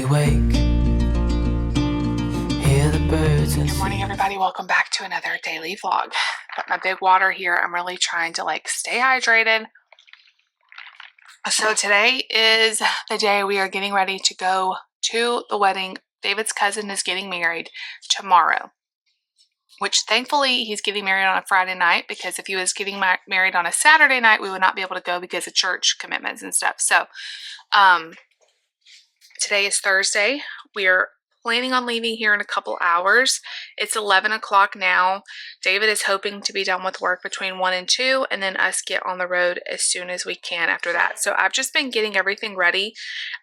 wake, hear the birds and Good morning, everybody. Welcome back to another daily vlog. Got my big water here. I'm really trying to stay hydrated. So today is the day we are getting ready to go to the wedding. David's cousin is getting married tomorrow, which thankfully he's getting married on a Friday night, because if he was getting married on a Saturday night, we would not be able to go because of church commitments and stuff. So today is Thursday. We are planning on leaving here in a couple hours. It's 11 o'clock now. David is hoping to be done with work between 1 and 2, and then us get on the road as soon as we can after that. So I've just been getting everything ready.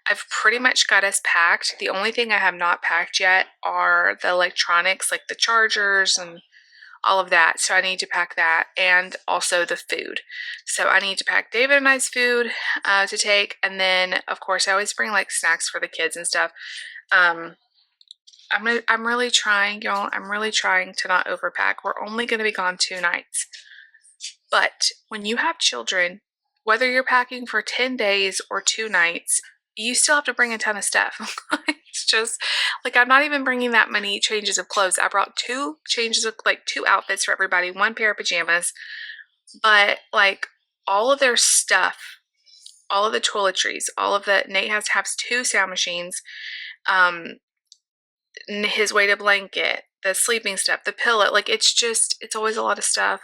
I've pretty much got us packed. The only thing I have not packed yet are the electronics, like the chargers and all of that. So I need to pack that, and also the food. So I need to pack David and I's food to take, and then of course I always bring snacks for the kids and stuff. I'm really trying, y'all. I'm really trying to not overpack. We're only going to be gone 2 nights. But when you have children, whether you're packing for 10 days or 2 nights, you still have to bring a ton of stuff. It's just I'm not even bringing that many changes of clothes. I brought 2 changes of 2 outfits for everybody, 1 pair of pajamas, but all of their stuff, all of the toiletries, Nate has to have 2 sound machines, his weighted blanket, the sleeping stuff, the pillow, it's always a lot of stuff.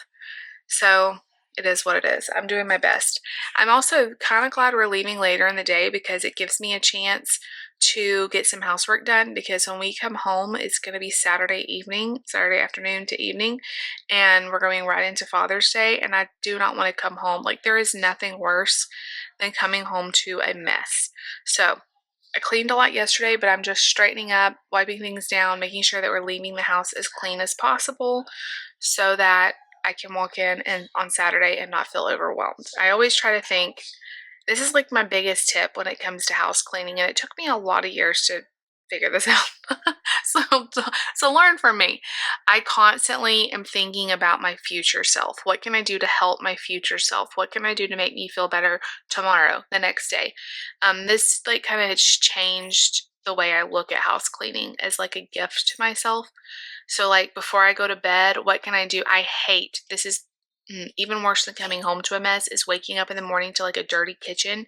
So it is what it is. I'm doing my best. I'm also kind of glad we're leaving later in the day, because it gives me a chance to get some housework done, because when we come home, it's going to be Saturday afternoon to evening, and we're going right into Father's Day, and I do not want to come home. There is nothing worse than coming home to a mess. So I cleaned a lot yesterday, but I'm just straightening up, wiping things down, making sure that we're leaving the house as clean as possible so that I can walk in and on Saturday and not feel overwhelmed. I always try to think, this is my biggest tip when it comes to house cleaning, and it took me a lot of years to figure this out. so learn from me. I constantly am thinking about my future self. What can I do to help my future self? What can I do to make me feel better tomorrow, the next day? This kind of has changed the way I look at house cleaning as a gift to myself. So before I go to bed, what can I do? I hate, this is even worse than coming home to a mess, is waking up in the morning to a dirty kitchen.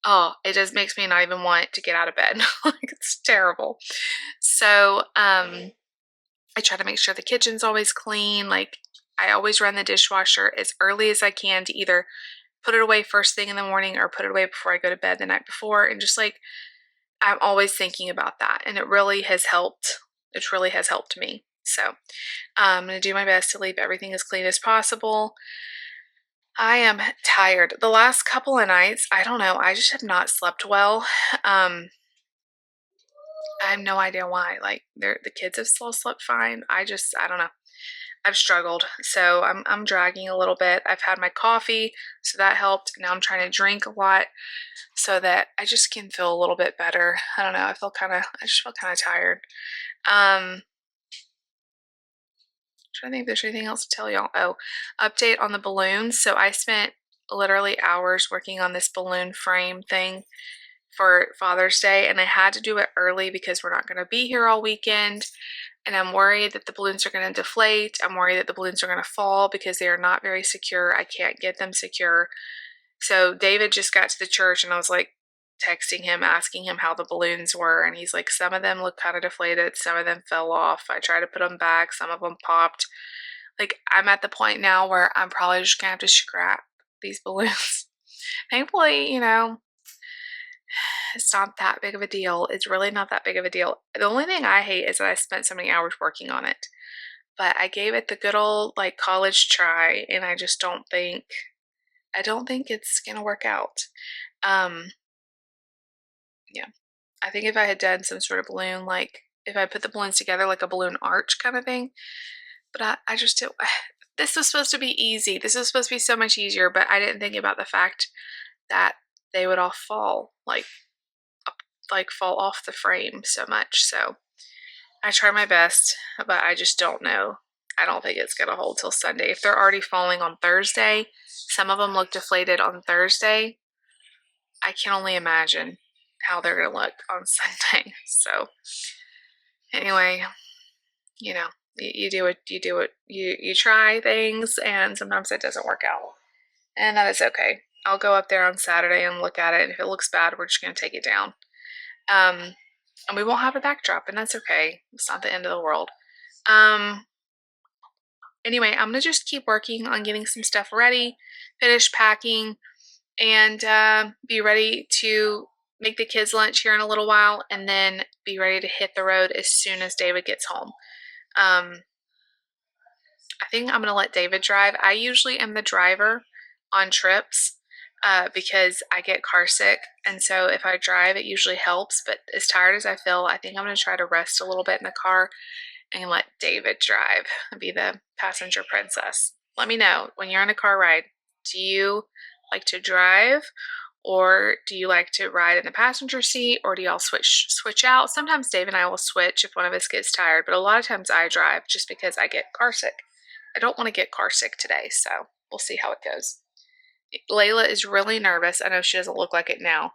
Oh, it just makes me not even want to get out of bed. It's terrible. So I try to make sure the kitchen's always clean. I always run the dishwasher as early as I can to either put it away first thing in the morning or put it away before I go to bed the night before. And just I'm always thinking about that, and it really has helped. It really has helped me. So I'm going to do my best to leave everything as clean as possible. I am tired. The last couple of nights, I don't know, I just have not slept well. I have no idea why. The kids have still slept fine. I don't know. I've struggled. So I'm dragging a little bit. I've had my coffee, so that helped. Now I'm trying to drink a lot so that I just can feel a little bit better. I don't know. I just feel kind of tired. Trying to think if there's anything else to tell y'all. Oh, update on the balloons. So I spent literally hours working on this balloon frame thing for Father's Day, and I had to do it early because we're not going to be here all weekend, and I'm worried that the balloons are going to deflate. I'm worried that the balloons are going to fall because they are not very secure. I can't get them secure. So David just got to the church, and I was texting him, asking him how the balloons were, and he's some of them look kind of deflated, some of them fell off. I tried to put them back, some of them popped. I'm at the point now where I'm probably just gonna have to scrap these balloons. Thankfully, it's not that big of a deal. It's really not that big of a deal. The only thing I hate is that I spent so many hours working on it, but I gave it the good old college try, and I don't think it's gonna work out. Yeah, I think if I had done some sort of balloon, if I put the balloons together like a balloon arch kind of thing, but I just did. This was supposed to be easy. This was supposed to be so much easier, but I didn't think about the fact that they would all fall, fall off the frame so much. So I try my best, but I just don't know. I don't think it's going to hold till Sunday. If they're already falling on Thursday, some of them look deflated on Thursday. I can only imagine how they're going to look on Sunday. So anyway, you know, you do it, you try things, and sometimes it doesn't work out, and that is okay. I'll go up there on Saturday and look at it, and if it looks bad, we're just going to take it down. And we won't have a backdrop, and that's okay. It's not the end of the world. Anyway, I'm going to just keep working on getting some stuff ready, finish packing, and be ready to make the kids lunch here in a little while, and then be ready to hit the road as soon as David gets home. I think I'm going to let David drive. I usually am the driver on trips because I get car sick, and so if I drive, it usually helps, but as tired as I feel, I think I'm going to try to rest a little bit in the car and let David drive and be the passenger princess. Let me know when you're on a car ride. Do you like to drive, or do you like to ride in the passenger seat, or do y'all switch out? Sometimes Dave and I will switch if one of us gets tired, but a lot of times I drive just because I get car sick. I don't want to get car sick today, so we'll see how it goes. Layla is really nervous. I know she doesn't look like it now,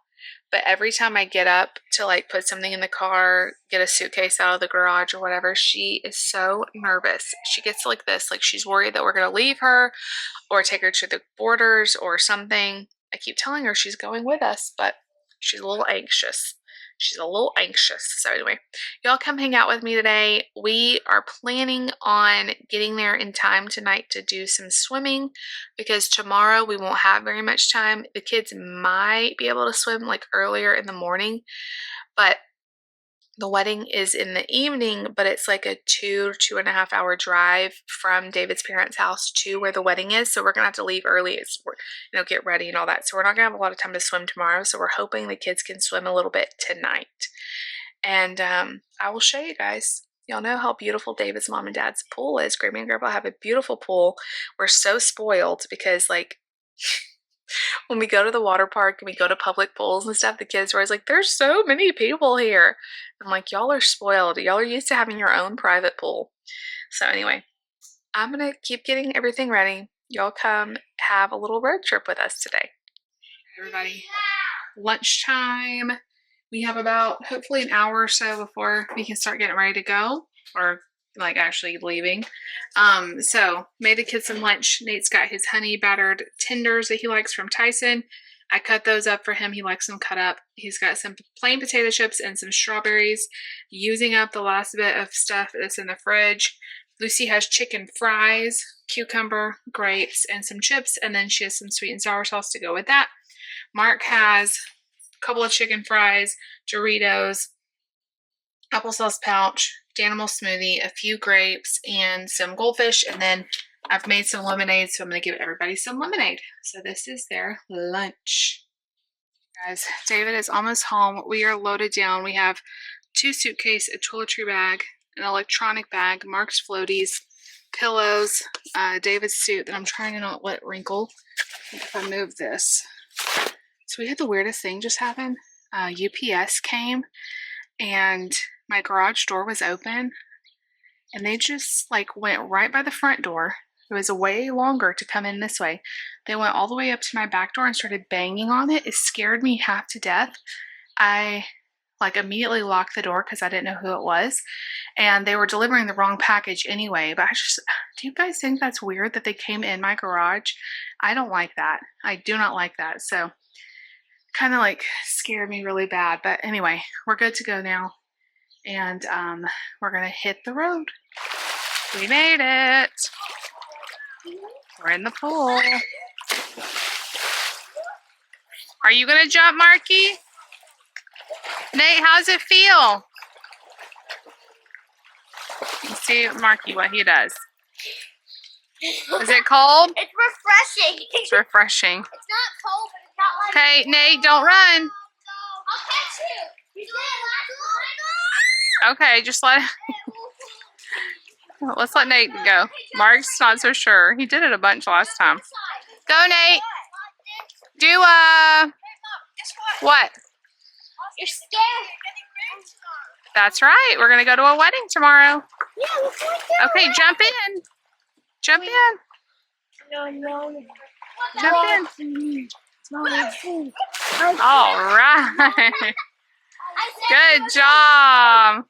but every time I get up to like put something in the car, get a suitcase out of the garage or whatever, she is so nervous. She gets like this, like she's worried that we're going to leave her or take her to the borders or something. I keep telling her she's going with us, but she's a little anxious. So anyway, y'all come hang out with me today. We are planning on getting there in time tonight to do some swimming because tomorrow we won't have very much time. The kids might be able to swim like earlier in the morning, but the wedding is in the evening, but it's like a 2.5 hour drive from David's parents' house to where the wedding is. So we're going to have to leave early, get ready and all that. So we're not going to have a lot of time to swim tomorrow. So we're hoping the kids can swim a little bit tonight. And I will show you guys. Y'all know how beautiful David's mom and dad's pool is. Grammy and Grandpa have a beautiful pool. We're so spoiled because when we go to the water park and we go to public pools and stuff, the kids are always like, there's so many people here. I'm like, y'all are spoiled. Y'all are used to having your own private pool. So anyway, I'm going to keep getting everything ready. Y'all come have a little road trip with us today. Everybody, lunchtime. We have about hopefully an hour or so before we can start getting ready to go, or like actually leaving. So made the kids some lunch. Nate's got his honey battered tenders that he likes from Tyson. I cut those up for him. He likes them cut up. He's got some plain potato chips and some strawberries, using up the last bit of stuff that's in the fridge. Lucy has chicken fries, cucumber, grapes, and some chips, and then she has some sweet and sour sauce to go with that. Mark has a couple of chicken fries, Doritos, applesauce pouch, Danimal smoothie, a few grapes, and some goldfish, and then I've made some lemonade, so I'm going to give everybody some lemonade. So this is their lunch. Guys, David is almost home. We are loaded down. We have 2 suitcases, a toiletry bag, an electronic bag, Mark's floaties, pillows, David's suit that I'm trying to not let wrinkle if I move this. So we had the weirdest thing just happen. UPS came and my garage door was open and they just went right by the front door. It was way longer to come in this way. They went all the way up to my back door and started banging on it. It scared me half to death. I immediately locked the door because I didn't know who it was, and they were delivering the wrong package anyway. But do you guys think that's weird that they came in my garage? I don't like that. I do not like that. So kind of scared me really bad. But anyway, we're good to go now, and we're gonna hit the road. We made it. We're in the pool. Are you gonna jump, Marky? Nate, how's it feel? You see Marky what he does. Is it cold? It's refreshing. It's refreshing. It's not cold, but it's not Okay, Nate, don't run. I'll catch you. Okay, just let's let Nate go. Mark's not so sure. He did it a bunch last time. Go, Nate. Do what? You're scared. That's right. We're gonna go to a wedding tomorrow. Yeah, we're going to. Okay, jump in. Jump in. No. Jump in. All right. Good job.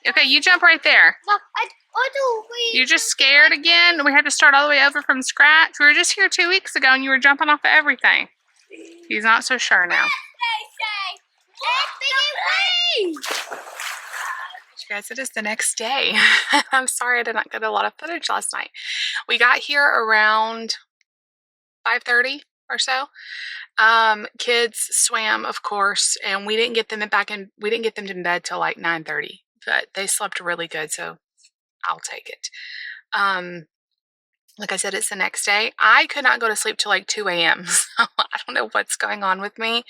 Okay, you jump right there. You're just scared again? We had to start all the way over from scratch? We were just here 2 weeks ago and you were jumping off of everything. He's not so sure now. Guys, it is the next day. I'm sorry I did not get a lot of footage last night. We got here around 5:30 or so. Kids swam, of course, and we didn't get them to bed till like 9:30, but they slept really good, so I'll take it. Like I said, it's the next day. I could not go to sleep till like 2 a.m. So I don't know what's going on with me.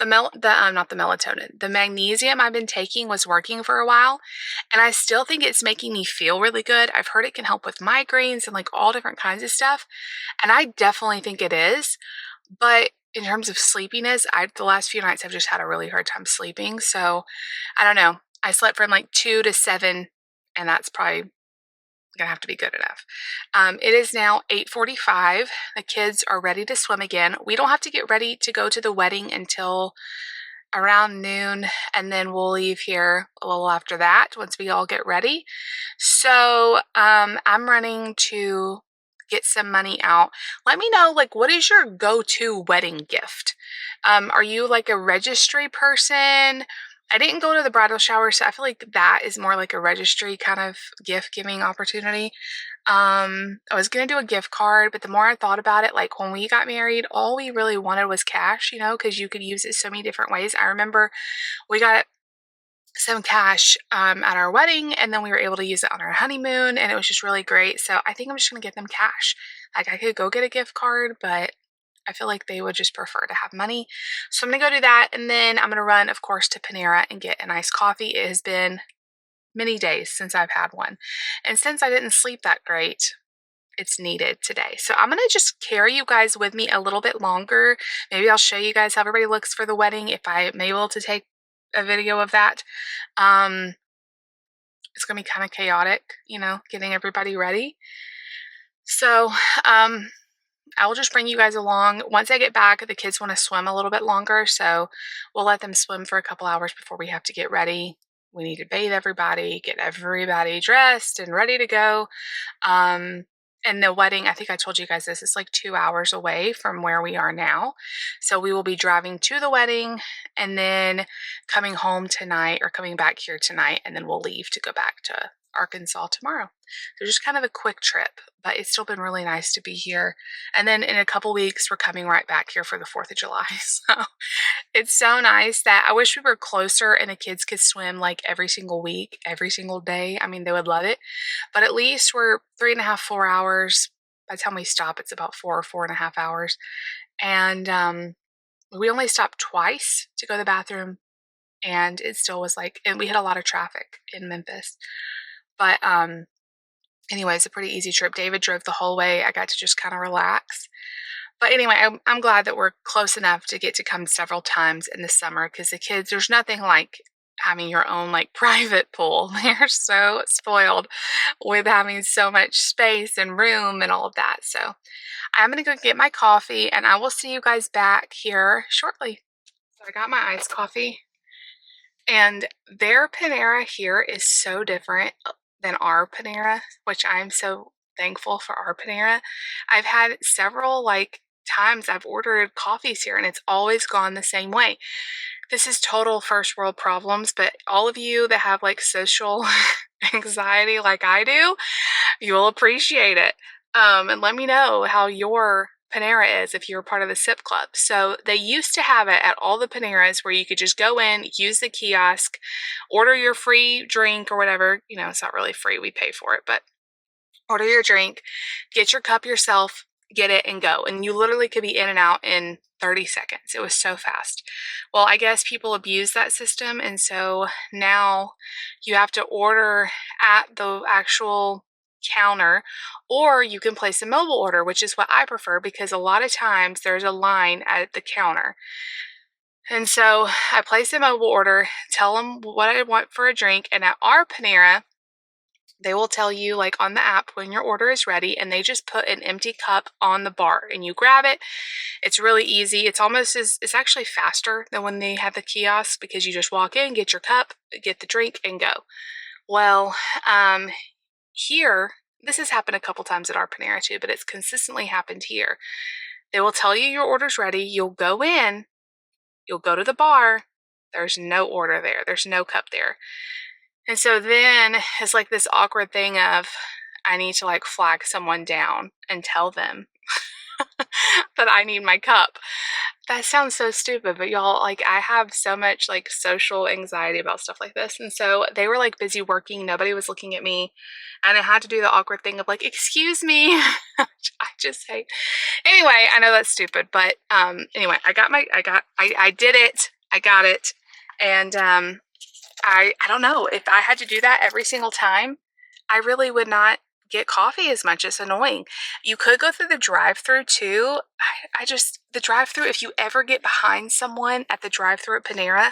Not the melatonin. The magnesium I've been taking was working for a while, and I still think it's making me feel really good. I've heard it can help with migraines and like all different kinds of stuff, and I definitely think it is. But in terms of sleepiness, the last few nights I've just had a really hard time sleeping. So I don't know. I slept from like 2 to 7, and that's probably gonna have to be good enough. It is now 8:45. The kids are ready to swim again. We don't have to get ready to go to the wedding until around noon, and then we'll leave here a little after that once we all get ready. So I'm running to get some money out. Let me know, like, what is your go-to wedding gift? Are you like a registry person? I didn't go to the bridal shower, so I feel like that is more like a registry kind of gift giving opportunity. I was gonna do a gift card, but the more I thought about it, like when we got married, all we really wanted was cash, you know, because you could use it so many different ways. I remember we got some cash at our wedding, and then we were able to use it on our honeymoon, and it was just really great. So I think I'm just gonna get them cash. Like I could go get a gift card, but I feel like they would just prefer to have money. So I'm gonna go do that, and then I'm gonna run, of course, to Panera and get a nice coffee. It has been many days since I've had one, and since I didn't sleep that great, it's needed today. So I'm gonna just carry you guys with me a little bit longer. Maybe I'll show you guys how everybody looks for the wedding if I'm able to take a video of that. It's gonna be kind of chaotic, you know, getting everybody ready. So I will just bring you guys along. Once I get back, the kids want to swim a little bit longer, so we'll let them swim for a couple hours before we have to get ready. We need to bathe everybody, get everybody dressed and ready to go. And the wedding, I think I told you guys this, it's like 2 hours away from where we are now. So we will be driving to the wedding and then coming home tonight, or coming back here tonight, and then we'll leave to go back to Arkansas tomorrow. So just kind of a quick trip, but it's still been really nice to be here. And then in a couple weeks, we're coming right back here for the 4th of July. So it's so nice that I wish we were closer and the kids could swim like every single week, every single day. I mean, they would love it. But at least we're 3.5, 4 hours. By the time we stop, it's about 4.5 hours. And we only stopped twice to go to the bathroom. And it still was like, and we had a lot of traffic in Memphis. But anyway, it's a pretty easy trip. David drove the whole way. I got to just kind of relax. But anyway, I'm glad that we're close enough to get to come several times in the summer, because the kids, there's nothing like having your own like private pool. They're so spoiled with having so much space and room and all of that. So I'm going to go get my coffee, and I will see you guys back here shortly. So I got my iced coffee, and their Panera here is so different than our Panera, which I'm so thankful for our Panera. I've had several like times I've ordered coffees here, and it's always gone the same way. This is total first world problems, but all of you that have like social anxiety like I do, you'll appreciate it. And let me know how your Panera is if you're part of the SIP club. So they used to have it at all the Paneras where you could just go in, use the kiosk, order your free drink or whatever. You know, it's not really free, we pay for it, but order your drink, get your cup yourself, get it, and go. And you literally could be in and out in 30 seconds. It was so fast. Well, I guess people abuse that system, and so now you have to order at the actual counter, or you can place a mobile order, which is what I prefer, because a lot of times there's a line at the counter. And so I place a mobile order, tell them what I want for a drink, and at our Panera, They will tell you like on the app when your order is ready, and they just put an empty cup on the bar and you grab it. It's really easy. It's actually faster than when they have the kiosk because you just walk in, get your cup, get the drink, and go. Well, here, this has happened a couple times at our Panera too, but it's consistently happened here. They will tell you your order's ready. You'll go in, you'll go to the bar. There's no order there. There's no cup there. And so then it's like this awkward thing of I need to like flag someone down and tell them that I need my cup. That sounds so stupid, but y'all, like, I have so much like social anxiety about stuff like this. And so they were like busy working, nobody was looking at me, and I had to do the awkward thing of like, excuse me. I just hate. Anyway, I know that's stupid, but anyway, I did it. I got it. And I don't know, if I had to do that every single time, I really would not get coffee as much. It's annoying. You could go through the drive-through too. The drive-through, if you ever get behind someone at the drive-through at Panera,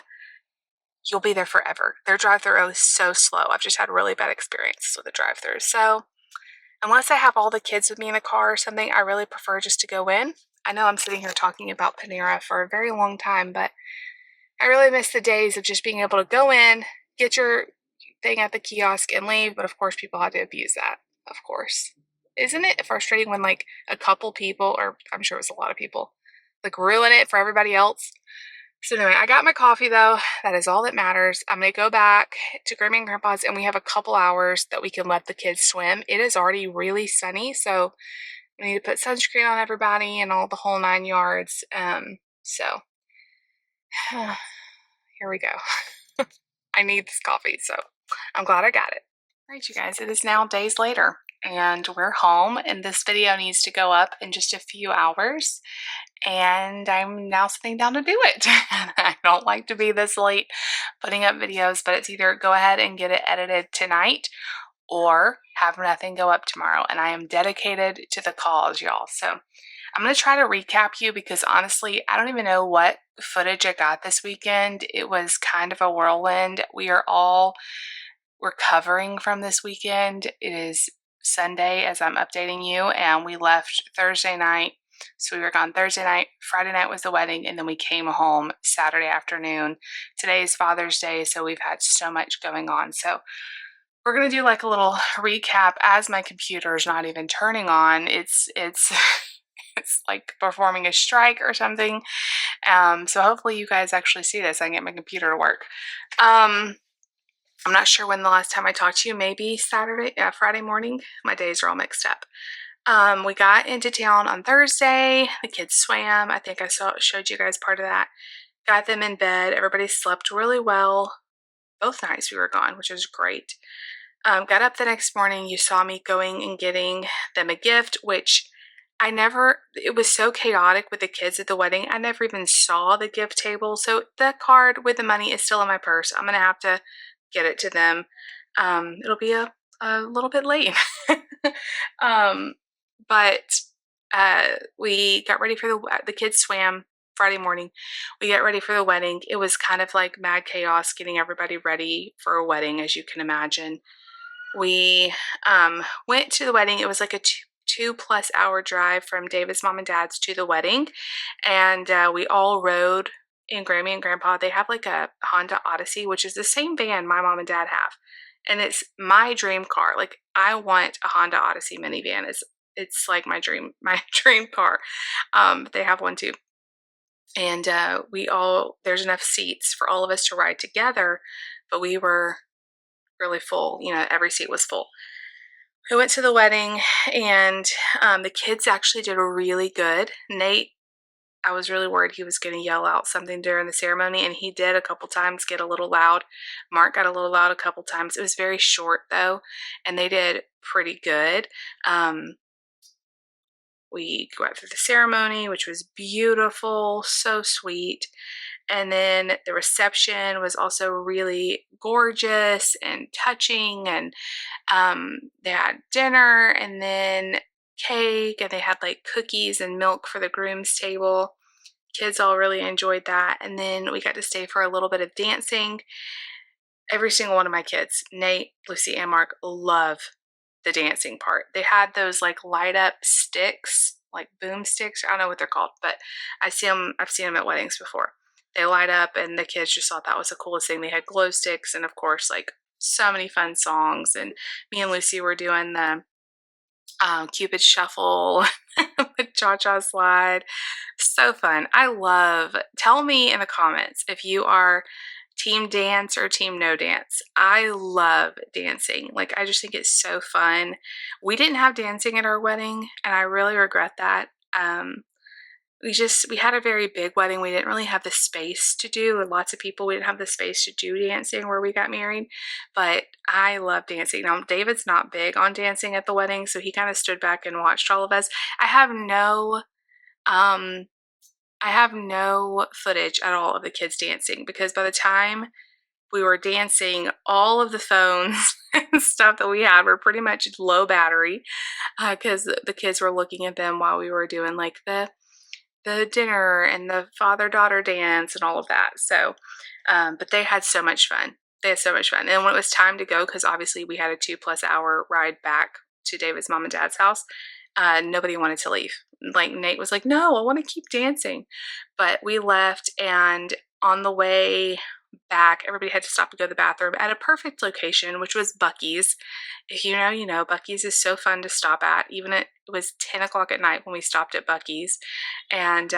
you'll be there forever. Their drive-through is so slow. I've just had really bad experiences with the drive-through. So unless I have all the kids with me in the car or something, I really prefer just to go in. I know I'm sitting here talking about Panera for a very long time, but I really miss the days of just being able to go in, get your thing at the kiosk, and leave. But of course, people had to abuse that. Of course. Isn't it frustrating when like a couple people, or I'm sure it was a lot of people, like ruin it for everybody else? So anyway, I got my coffee though. That is all that matters. I'm going to go back to Grammy and Grandpa's, and we have a couple hours that we can let the kids swim. It is already really sunny, so we need to put sunscreen on everybody and all the whole 9 yards. So here we go. I need this coffee, so I'm glad I got it. All right, you guys, it is now days later, and we're home, and this video needs to go up in just a few hours, and I'm now sitting down to do it. I don't like to be this late putting up videos, but it's either go ahead and get it edited tonight or have nothing go up tomorrow, and I am dedicated to the cause, y'all. So I'm going to try to recap you because honestly, I don't even know what footage I got this weekend. It was kind of a whirlwind. We are all recovering from this weekend. It is Sunday as I'm updating you, and we left Thursday night. So we were gone Thursday night, Friday night was the wedding, and then we came home Saturday afternoon. Today is Father's Day, so we've had so much going on. So we're going to do like a little recap as my computer is not even turning on. It's it's like performing a strike or something. So hopefully you guys actually see this. I can get my computer to work. I'm not sure when the last time I talked to you, maybe Friday morning. My days are all mixed up. We got into town on Thursday. The kids swam. I think I showed you guys part of that. Got them in bed. Everybody slept really well. Both nights we were gone, which was great. Got up the next morning. You saw me going and getting them a gift, which it was so chaotic with the kids at the wedding. I never even saw the gift table. So the card with the money is still in my purse. I'm going to have to get it to them. It'll be a little bit late. But we got ready for the kids swam Friday morning. We got ready for the wedding. It was kind of like mad chaos getting everybody ready for a wedding, as you can imagine. We went to the wedding. It was like a 2+ hour drive from David's mom and dad's to the wedding, and we all rode in Grammy and Grandpa. They have like a Honda Odyssey, which is the same van my mom and dad have, and it's my dream car. Like, I want a Honda Odyssey minivan. It's like my dream car. They have one too, and there's enough seats for all of us to ride together, but we were really full. Every seat was full. We went to the wedding, and the kids actually did really good. Nate, I was really worried he was going to yell out something during the ceremony, and he did a couple times get a little loud. Mark got a little loud a couple times. It was very short, though, and they did pretty good. We went through the ceremony, which was beautiful, so sweet. And then the reception was also really gorgeous and touching, and they had dinner and then cake, and they had like cookies and milk for the groom's table. Kids all really enjoyed that. And then we got to stay for a little bit of dancing. every single one of my kids, Nate, Lucy, and Mark, love the dancing part. They had those like light up sticks, like boom sticks. I don't know what they're called, but I've seen them at weddings before. They light up, and the kids just thought that was the coolest thing. They had glow sticks, and of course, like so many fun songs. And me and Lucy were doing the Cupid Shuffle, the Cha Cha Slide. So fun. Tell me in the comments if you are team dance or team no dance. I love dancing. Like, I just think it's so fun. We didn't have dancing at our wedding, and I really regret that. We had a very big wedding. We didn't really have the space to do, and lots of people, we didn't have the space to do dancing where we got married, but I love dancing. Now, David's not big on dancing at the wedding, so he kind of stood back and watched all of us. I have no footage at all of the kids dancing, because by the time we were dancing, all of the phones and stuff that we had were pretty much low battery, because the kids were looking at them while we were doing like the dinner and the father-daughter dance and all of that. So, but they had so much fun. They had so much fun. And when it was time to go, because obviously we had a 2+ hour ride back to David's mom and dad's house, nobody wanted to leave. Like, Nate was like, no, I want to keep dancing. But we left, and on the way back, everybody had to stop to go to the bathroom at a perfect location, which was Buc-ee's. If you know, you know, Buc-ee's is so fun to stop at. Even it was 10 o'clock at night when we stopped at Buc-ee's, and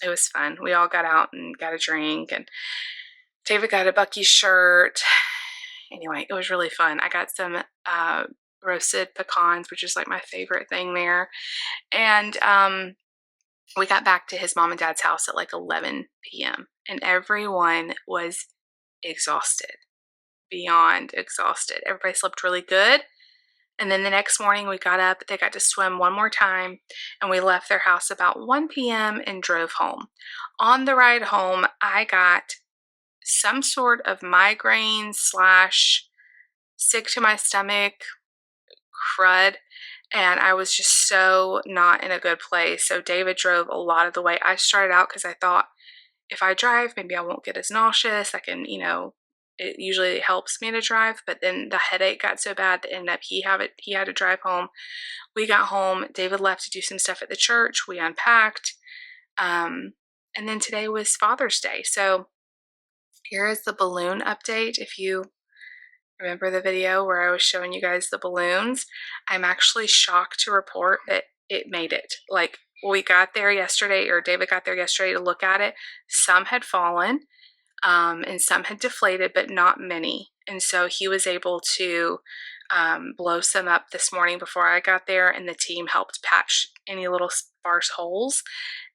it was fun. We all got out and got a drink, and David got a Buc-ee's shirt. Anyway, it was really fun. I got some roasted pecans, which is like my favorite thing there. And we got back to his mom and dad's house at like 11 p.m. and everyone was exhausted, beyond exhausted. Everybody slept really good. And then the next morning we got up, they got to swim one more time, and we left their house about 1 p.m. and drove home. On the ride home, I got some sort of migraine / sick to my stomach crud, and I was just so not in a good place. So David drove a lot of the way. I started out because I thought, if I drive, maybe I won't get as nauseous. I can, it usually helps me to drive, but then the headache got so bad that ended up he had to drive home. We got home. David left to do some stuff at the church. We unpacked. And then today was Father's Day. So here is the balloon update. If you remember the video where I was showing you guys the balloons, I'm actually shocked to report that it made it. Like, we got there yesterday, or David got there yesterday to look at it. Some had fallen, and some had deflated, but not many. And so he was able to blow some up this morning before I got there, and the team helped patch any little sparse holes,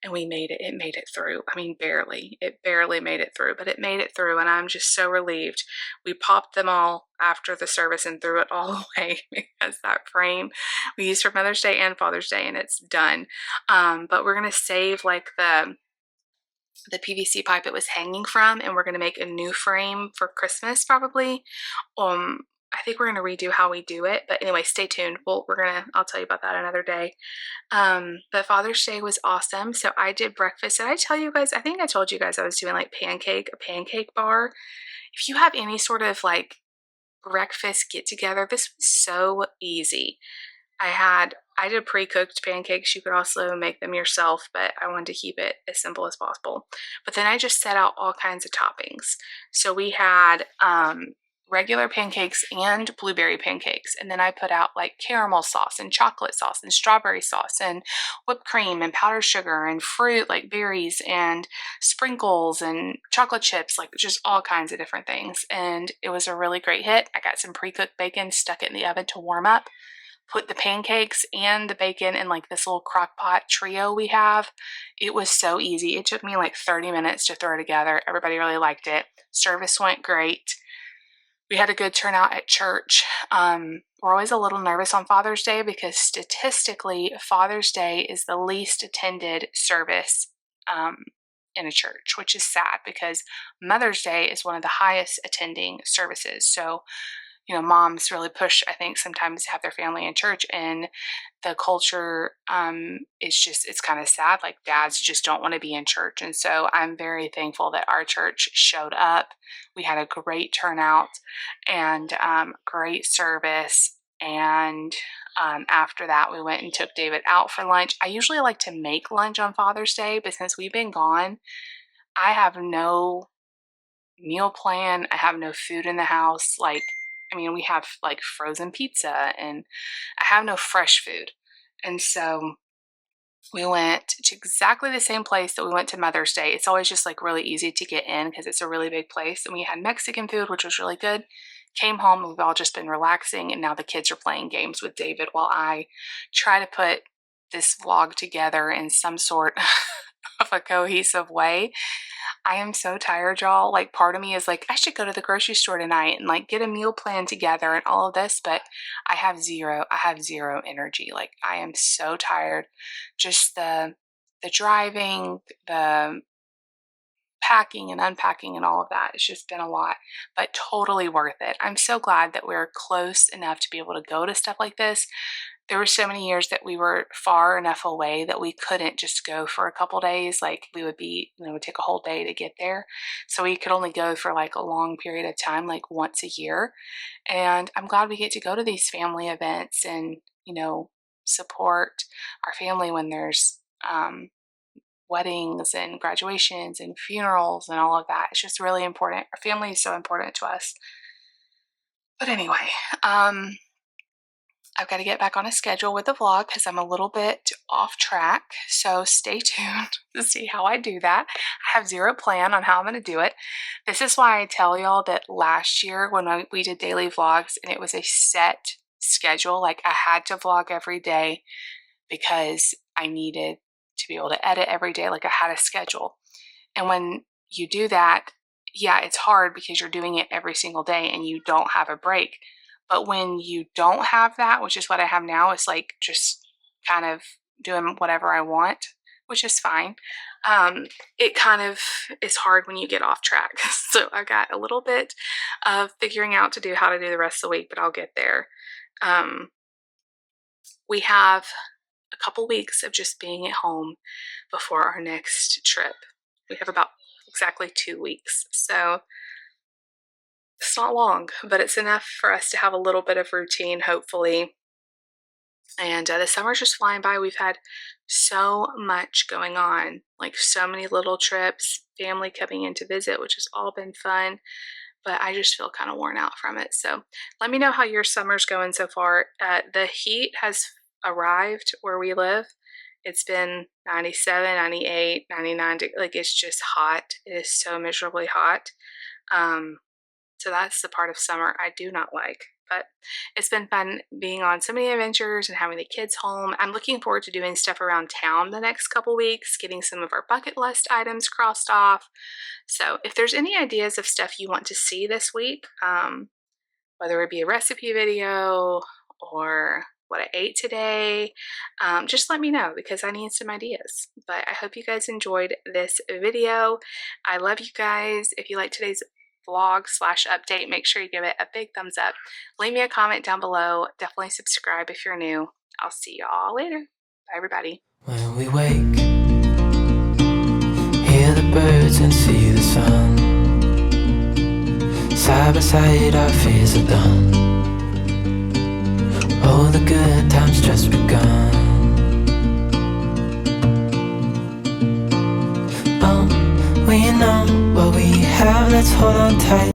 and we made it. It made it through. I mean, barely. It barely made it through, but it made it through, and I'm just so relieved. We popped them all after the service and threw it all away, because that frame we used for Mother's Day and Father's Day, and it's done. But we're going to save like the PVC pipe it was hanging from, and we're going to make a new frame for Christmas probably. I think we're going to redo how we do it, but anyway, stay tuned. I'll tell you about that another day. But Father's Day was awesome. So I did breakfast. Did I tell you guys? I think I told you guys I was doing like a pancake bar. If you have any sort of like breakfast get together, this was so easy. I did pre-cooked pancakes. You could also make them yourself, but I wanted to keep it as simple as possible. But then I just set out all kinds of toppings. So we had regular pancakes and blueberry pancakes. And then I put out like caramel sauce and chocolate sauce and strawberry sauce and whipped cream and powdered sugar and fruit like berries and sprinkles and chocolate chips, like just all kinds of different things. And it was a really great hit. I got some pre-cooked bacon, stuck it in the oven to warm up, put the pancakes and the bacon in like this little crock pot trio we have. It was so easy. It took me like 30 minutes to throw together. Everybody really liked it. Service went great. We had a good turnout at church. We're always a little nervous on Father's Day because statistically, Father's Day is the least attended service in a church, which is sad because Mother's Day is one of the highest attending services. So, moms really push, I think, sometimes to have their family in church, and the culture, it's kind of sad. Like, dads just don't want to be in church. And so I'm very thankful that our church showed up. We had a great turnout and great service. And after that, we went and took David out for lunch. I usually like to make lunch on Father's Day, but since we've been gone, I have no meal plan. I have no food in the house. We have like frozen pizza, and I have no fresh food. And so we went to exactly the same place that we went to Mother's Day. It's always just like really easy to get in because it's a really big place. And we had Mexican food, which was really good. Came home, we've all just been relaxing, and now the kids are playing games with David while I try to put this vlog together in some sort of a cohesive way. I am so tired, y'all. Like, part of me is like, I should go to the grocery store tonight and like get a meal plan together and all of this, but I have zero energy. Like, I am so tired. Just the driving, the packing and unpacking and all of that. It's just been a lot, but totally worth it. I'm so glad that we're close enough to be able to go to stuff like this. There were so many years that we were far enough away that we couldn't just go for a couple days. Like, we would be, it would take a whole day to get there. So we could only go for like a long period of time, like once a year. And I'm glad we get to go to these family events and, support our family when there's, weddings and graduations and funerals and all of that. It's just really important. Our family is so important to us. But anyway, I've got to get back on a schedule with the vlog because I'm a little bit off track. So stay tuned to see how I do that. I have zero plan on how I'm going to do it. This is why I tell y'all that last year when we did daily vlogs and it was a set schedule, like I had to vlog every day because I needed to be able to edit every day. Like, I had a schedule. And when you do that, yeah, it's hard because you're doing it every single day and you don't have a break. But when you don't have that, which is what I have now, it's like just kind of doing whatever I want, which is fine. It kind of is hard when you get off track. So I got a little bit of figuring out how to do the rest of the week, but I'll get there. We have a couple weeks of just being at home before our next trip. We have about exactly 2 weeks. So it's not long, but it's enough for us to have a little bit of routine, hopefully. And the summer's just flying by. We've had so much going on, like so many little trips, family coming in to visit, which has all been fun. But I just feel kind of worn out from it. So let me know how your summer's going so far. The heat has arrived where we live. It's been 97, 98, 99, like it's just hot. It is so miserably hot. So that's the part of summer I do not like, but it's been fun being on so many adventures and having the kids home. I'm looking forward to doing stuff around town the next couple weeks, getting some of our bucket list items crossed off. So if there's any ideas of stuff you want to see this week, whether it be a recipe video or what I ate today, just let me know because I need some ideas. But I hope you guys enjoyed this video. I love you guys. If you like today's vlog / update, make sure you give it a big thumbs up. Leave me a comment down below. Definitely subscribe if you're new. I'll see y'all later. Bye, everybody. When we wake, hear the birds and see the sun. Side by side our fears are done. All the good times just begun. Oh, we know what we have, let's hold on tight.